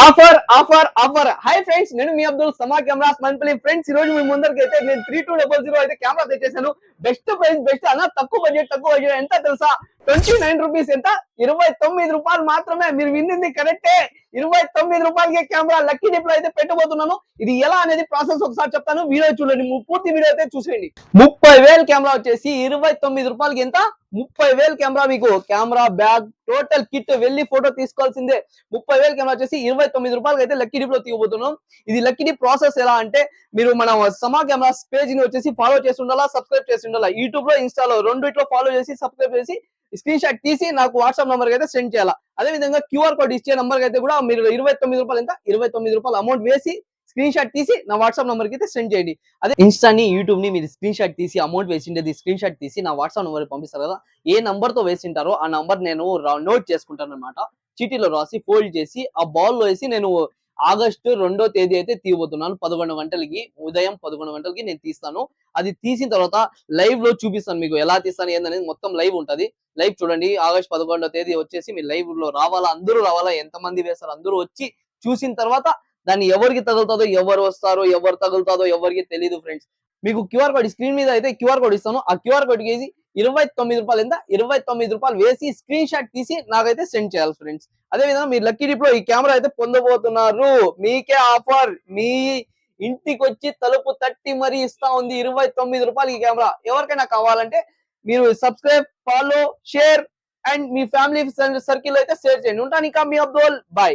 Offer offer offer hi friends, నేను మీ అబ్దుల్ సమా cameras మన్పల్లి. Friends, ఈ రోజు మీ ముందరికి అయితే నేను 3200 అయితే కెమెరా తెచ్చేసాను. బెస్ట్ ప్రైస్, బెస్ట్ అన్న, తక్కువ బడ్జెట్ ఎంత తెలుసా? 29 రూపీస్. ఎంత? 29 రూపాయలు మాత్రమే. మీరు విన్నింది కరెక్టే. 29 రూపాయలకి కెమెరా లక్కీ డిప్ లో అయితే పెట్టబోతున్నాను. ఇది ఎలా అనేది ప్రాసెస్ ఒకసారి చెప్తాను, వీడియో చూడండి. పూర్తి వీడియో అయితే చూసేయండి. 30,000 కెమెరా వచ్చేసి 29 రూపాయలకి. ఎంత? 30,000 కెమెరా. మీకు కెమెరా, బ్యాగ్, టోటల్ కిట్, వెళ్ళి ఫోటో తీసుకోవాల్సిందే. 30,000 కెమెరా వచ్చేసి 29 రూపాయలకి అయితే లక్కీ డిప్ లో తీయబోతున్నాం. ఇది లక్కీ డిప్ ప్రాసెస్ ఎలా అంటే, మీరు మన సమా కెమెరాస్ పేజ్ ని వచ్చేసి ఫాలో చేసి ఉండాలా, సబ్స్క్రైబ్ చేసి ఉండాలా. యూట్యూబ్ లో, ఇన్స్టాలో రెండిట్లో ఫాలో చేసి సబ్స్క్రైబ్ చేసి స్క్రీన్ షాట్ తీసి నాకు వాట్సాప్ నంబర్ అయితే సెండ్ చేయాలా. అదే విధంగా క్యూఆర్ కోడ్ ఇచ్చే నంబర్ అయితే కూడా మీరు 29 రూపాయలు, ఎంత 29 రూపాయలు అమౌంట్ వేసి స్క్రీన్ షాట్ తీసి నా వాట్సాప్ నంబర్ కి అయితే సెండ్ చేయండి. అదే ఇన్స్టాని, యూట్యూబ్ ని మీరు స్క్రీన్ షాట్ తీసి అమౌంట్ వేసిండేది స్క్రీన్ షాట్ తీసి నా వాట్సాప్ నంబర్ పంపిస్తారు కదా. ఏ నంబర్ తో వేసింటారో ఆ నంబర్ నేను నోట్ చేసుకుంటాను అనమాట. చీటీలో రాసి ఫోల్డ్ చేసి ఆ బాల్ లో వేసి నేను ఆగస్టు 2వ తేదీ అయితే తీయబోతున్నాను. 11 గంటలకి, ఉదయం 11 గంటలకి నేను తీస్తాను. అది తీసిన తర్వాత లైవ్ లో చూపిస్తాను మీకు ఎలా తీస్తాను ఏందనేది. మొత్తం లైవ్ ఉంటది. లైవ్ చూడండి. ఆగస్టు 11వ తేదీ వచ్చేసి మీరు లైవ్ లో రావాలా, అందరూ రావాలా. ఎంతమంది వేస్తారు అందరూ వచ్చి చూసిన తర్వాత దాన్ని ఎవరికి తగులుతుందో, ఎవరు వస్తారో, ఎవరు తగులుతుందో ఎవరికి తెలియదు ఫ్రెండ్స్. మీకు క్యూఆర్ కోడ్ స్క్రీన్ మీద అయితే క్యూఆర్ కోడ్ ఇస్తాను. ఆ క్యూఆర్ కోడ్ కేసి 29 రూపాయలు, ఎంత 29 రూపాయలు వేసి స్క్రీన్ షాట్ తీసి నాకైతే సెండ్ చేయాలి ఫ్రెండ్స్. అదే విధంగా మీరు లక్కీ డిప్ లో ఈ కెమెరా అయితే పొందబోతున్నారు. మీకే ఆఫర్. మీ ఇంటికి వచ్చి తలుపు తట్టి మరీ ఇస్తా ఉంది 29 రూపాయలకి కెమెరా. ఎవరికైనా కావాలంటే మీరు subscribe, follow, share and me family circle అయితే షేర్ చేయండి. ఉంటాను ఇంకా మీ అబ్దుల్. బాయ్.